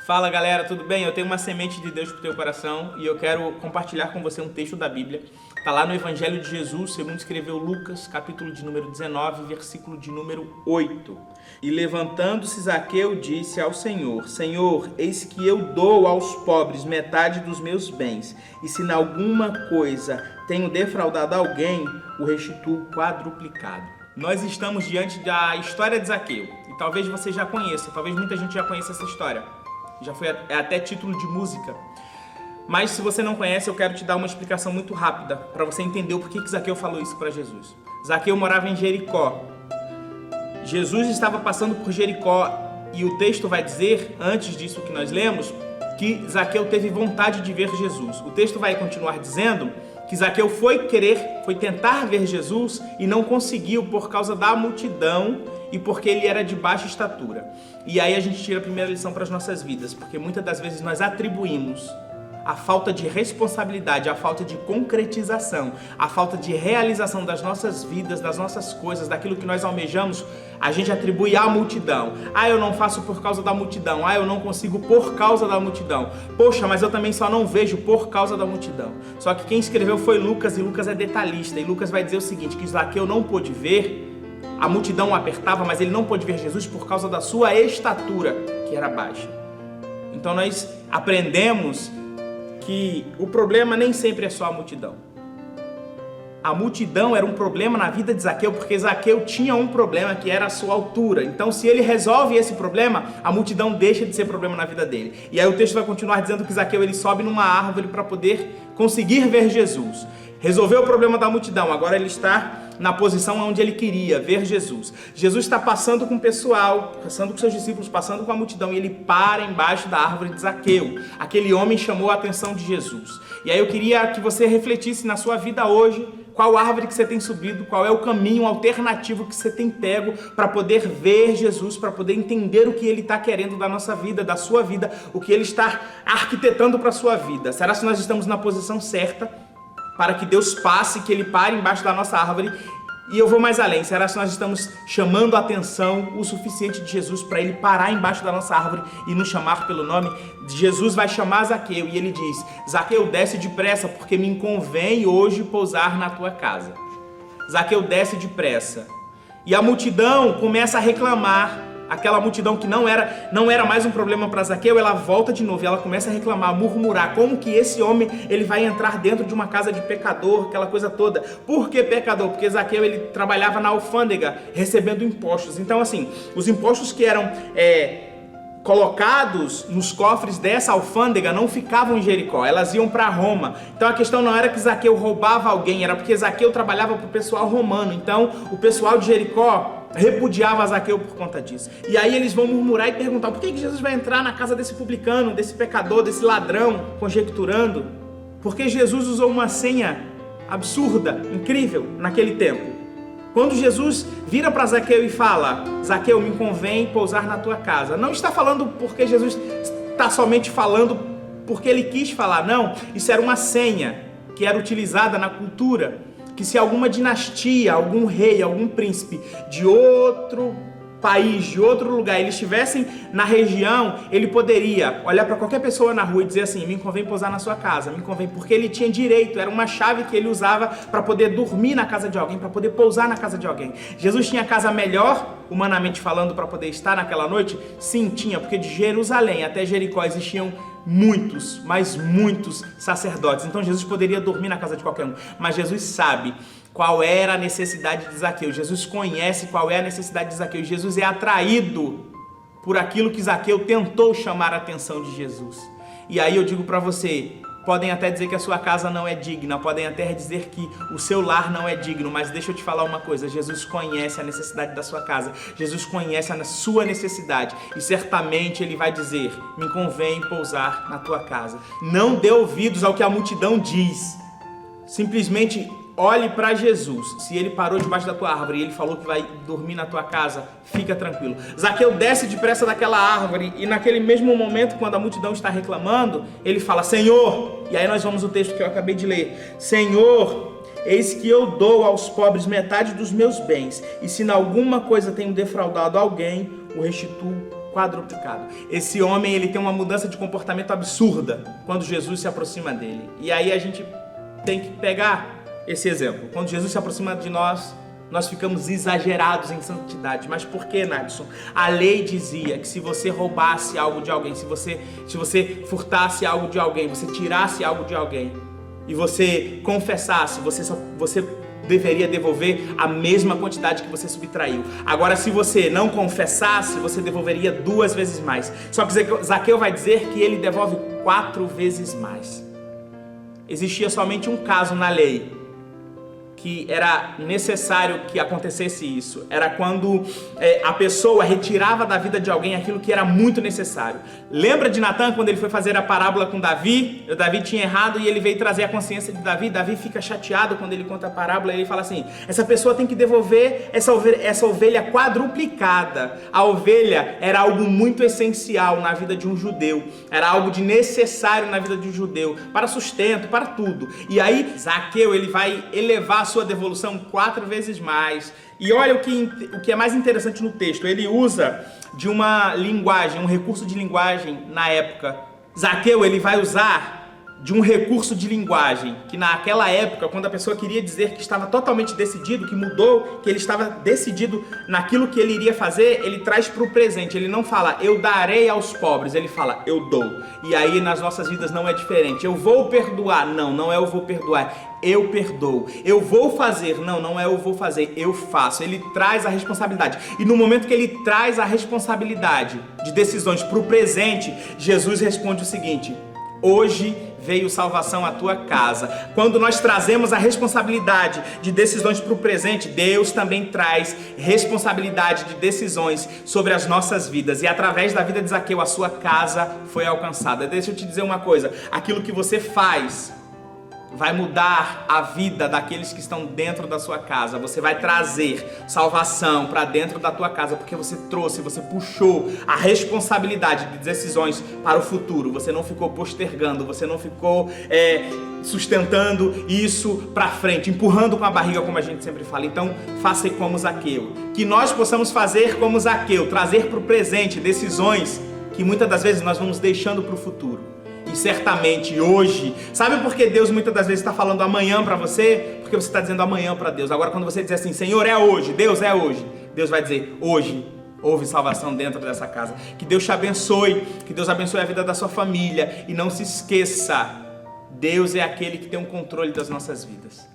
Fala galera, tudo bem? Eu tenho uma semente de Deus pro teu coração e eu quero compartilhar com você um texto da Bíblia. Tá lá no Evangelho de Jesus, segundo escreveu Lucas, capítulo de número 19, versículo de número 8. E levantando-se Zaqueu disse ao Senhor: Senhor, eis que eu dou aos pobres metade dos meus bens, e se em alguma coisa tenho defraudado alguém, o restituo quadruplicado. Nós estamos diante da história de Zaqueu, e talvez você já conheça, talvez muita gente já conheça essa história. Já foi até título de música. Mas se você não conhece, eu quero te dar uma explicação muito rápida para você entender o porquê que Zaqueu falou isso para Jesus. Zaqueu morava em Jericó. Jesus estava passando por Jericó e o texto vai dizer, antes disso que nós lemos, que Zaqueu teve vontade de ver Jesus. O texto vai continuar dizendo que Zaqueu foi tentar ver Jesus e não conseguiu por causa da multidão e porque ele era de baixa estatura. E aí a gente tira a primeira lição para as nossas vidas, porque muitas das vezes nós atribuímos a falta de responsabilidade, a falta de concretização, a falta de realização das nossas vidas, das nossas coisas, daquilo que nós almejamos, a gente atribui à multidão. Ah, eu não faço por causa da multidão. Ah, eu não consigo por causa da multidão. Poxa, mas eu também só não vejo por causa da multidão. Só que quem escreveu foi Lucas, e Lucas é detalhista, e Lucas vai dizer o seguinte, que Zaqueu não pôde ver, a multidão o apertava, mas ele não pôde ver Jesus por causa da sua estatura, que era baixa. Então nós aprendemos que o problema nem sempre é só a multidão. A multidão era um problema na vida de Zaqueu, porque Zaqueu tinha um problema que era a sua altura. Então, se ele resolve esse problema, a multidão deixa de ser problema na vida dele. E aí o texto vai continuar dizendo que Zaqueu ele sobe numa árvore para poder conseguir ver Jesus. Resolveu o problema da multidão, agora ele está na posição onde ele queria, ver Jesus. Jesus está passando com o pessoal, passando com seus discípulos, passando com a multidão, e ele para embaixo da árvore de Zaqueu. Aquele homem chamou a atenção de Jesus. E aí eu queria que você refletisse na sua vida hoje, qual árvore que você tem subido, qual é o caminho alternativo que você tem pego para poder ver Jesus, para poder entender o que ele está querendo da nossa vida, da sua vida, o que ele está arquitetando para a sua vida. Será que nós estamos na posição certa para que Deus passe, que ele pare embaixo da nossa árvore? E eu vou mais além, será que nós estamos chamando a atenção o suficiente de Jesus para ele parar embaixo da nossa árvore e nos chamar pelo nome? Jesus vai chamar Zaqueu e ele diz: Zaqueu, desce depressa, porque me convém hoje pousar na tua casa. Zaqueu desce depressa. E a multidão começa a reclamar. Aquela multidão que não era mais um problema para Zaqueu, ela volta de novo e ela começa a reclamar, a murmurar, como que esse homem ele vai entrar dentro de uma casa de pecador, aquela coisa toda. Por que pecador? Porque Zaqueu ele trabalhava na alfândega, recebendo impostos. Então assim, os impostos que eram colocados nos cofres dessa alfândega não ficavam em Jericó, elas iam para Roma. Então a questão não era que Zaqueu roubava alguém, era porque Zaqueu trabalhava para o pessoal romano. Então o pessoal de Jericó repudiava Zaqueu por conta disso. E aí eles vão murmurar e perguntar: por que Jesus vai entrar na casa desse publicano, desse pecador, desse ladrão, conjecturando? Porque Jesus usou uma senha absurda, incrível, naquele tempo. Quando Jesus vira para Zaqueu e fala: Zaqueu, me convém pousar na tua casa, não está falando porque Jesus está somente falando porque ele quis falar, não. Isso era uma senha que era utilizada na cultura, que se alguma dinastia, algum rei, algum príncipe de outro país, de outro lugar, eles estivessem na região, ele poderia olhar para qualquer pessoa na rua e dizer assim: me convém pousar na sua casa, me convém, porque ele tinha direito, era uma chave que ele usava para poder dormir na casa de alguém, para poder pousar na casa de alguém. Jesus tinha casa melhor, humanamente falando, para poder estar naquela noite? Sim, tinha, porque de Jerusalém até Jericó existiam muitos, mas muitos sacerdotes. Então Jesus poderia dormir na casa de qualquer um, mas Jesus sabe qual era a necessidade de Zaqueu. Jesus conhece qual é a necessidade de Zaqueu. Jesus é atraído por aquilo que Zaqueu tentou chamar a atenção de Jesus. E aí eu digo para você, podem até dizer que a sua casa não é digna, podem até dizer que o seu lar não é digno, mas deixa eu te falar uma coisa: Jesus conhece a necessidade da sua casa, Jesus conhece a sua necessidade, e certamente ele vai dizer: me convém pousar na tua casa. Não dê ouvidos ao que a multidão diz, simplesmente olhe para Jesus. Se ele parou debaixo da tua árvore e ele falou que vai dormir na tua casa, fica tranquilo. Zaqueu desce depressa daquela árvore e naquele mesmo momento, quando a multidão está reclamando, ele fala: Senhor, e aí nós vamos ao texto que eu acabei de ler: Senhor, eis que eu dou aos pobres metade dos meus bens, e se em alguma coisa tenho defraudado alguém, o restituo quadruplicado. Esse homem, ele tem uma mudança de comportamento absurda quando Jesus se aproxima dele. E aí a gente tem que pegar esse exemplo. Quando Jesus se aproxima de nós, nós ficamos exagerados em santidade. Mas por que, Nadson? A lei dizia que se você roubasse algo de alguém, se você furtasse algo de alguém, você tirasse algo de alguém e você confessasse, você deveria devolver a mesma quantidade que você subtraiu. Agora, se você não confessasse, você devolveria 2 vezes mais. Só que Zaqueu vai dizer que ele devolve 4 vezes mais. Existia somente um caso na lei que era necessário que acontecesse isso. Era quando a pessoa retirava da vida de alguém aquilo que era muito necessário. Lembra de Natan quando ele foi fazer a parábola com Davi? O Davi tinha errado e ele veio trazer a consciência de Davi. Davi fica chateado quando ele conta a parábola e ele fala assim: essa pessoa tem que devolver essa ovelha quadruplicada. A ovelha era algo muito essencial na vida de um judeu. Era algo de necessário na vida de um judeu, para sustento, para tudo. E aí Zaqueu, ele vai elevar sua devolução 4 vezes mais. E olha o que é mais interessante no texto. Ele usa de uma linguagem, um recurso de linguagem na época. Zaqueu, ele vai usar de um recurso de linguagem que naquela época, quando a pessoa queria dizer que estava totalmente decidido, que mudou, que ele estava decidido naquilo que ele iria fazer, ele traz para o presente. Ele não fala eu darei aos pobres, ele fala eu dou. E aí nas nossas vidas não é diferente. Eu vou perdoar, não é eu vou perdoar, eu perdoo. Eu vou fazer, não é eu vou fazer, eu faço. Ele traz a responsabilidade. E no momento que ele traz a responsabilidade de decisões para o presente, Jesus responde o seguinte: hoje veio salvação à tua casa. Quando nós trazemos a responsabilidade de decisões para o presente, Deus também traz responsabilidade de decisões sobre as nossas vidas. E através da vida de Zaqueu, a sua casa foi alcançada. Deixa eu te dizer uma coisa: aquilo que você faz vai mudar a vida daqueles que estão dentro da sua casa. Você vai trazer salvação para dentro da tua casa, porque você puxou a responsabilidade de decisões para o futuro. Você não ficou postergando, você não ficou sustentando isso para frente, empurrando com a barriga, como a gente sempre fala. Então, faça como Zaqueu. Que nós possamos fazer como Zaqueu, trazer para o presente decisões que muitas das vezes nós vamos deixando para o futuro. E certamente hoje, sabe por que Deus muitas das vezes está falando amanhã para você? Porque você está dizendo amanhã para Deus. Agora quando você diz assim, Senhor, é hoje, Deus é hoje, Deus vai dizer, hoje houve salvação dentro dessa casa. Que Deus te abençoe, que Deus abençoe a vida da sua família. E não se esqueça, Deus é aquele que tem o controle das nossas vidas.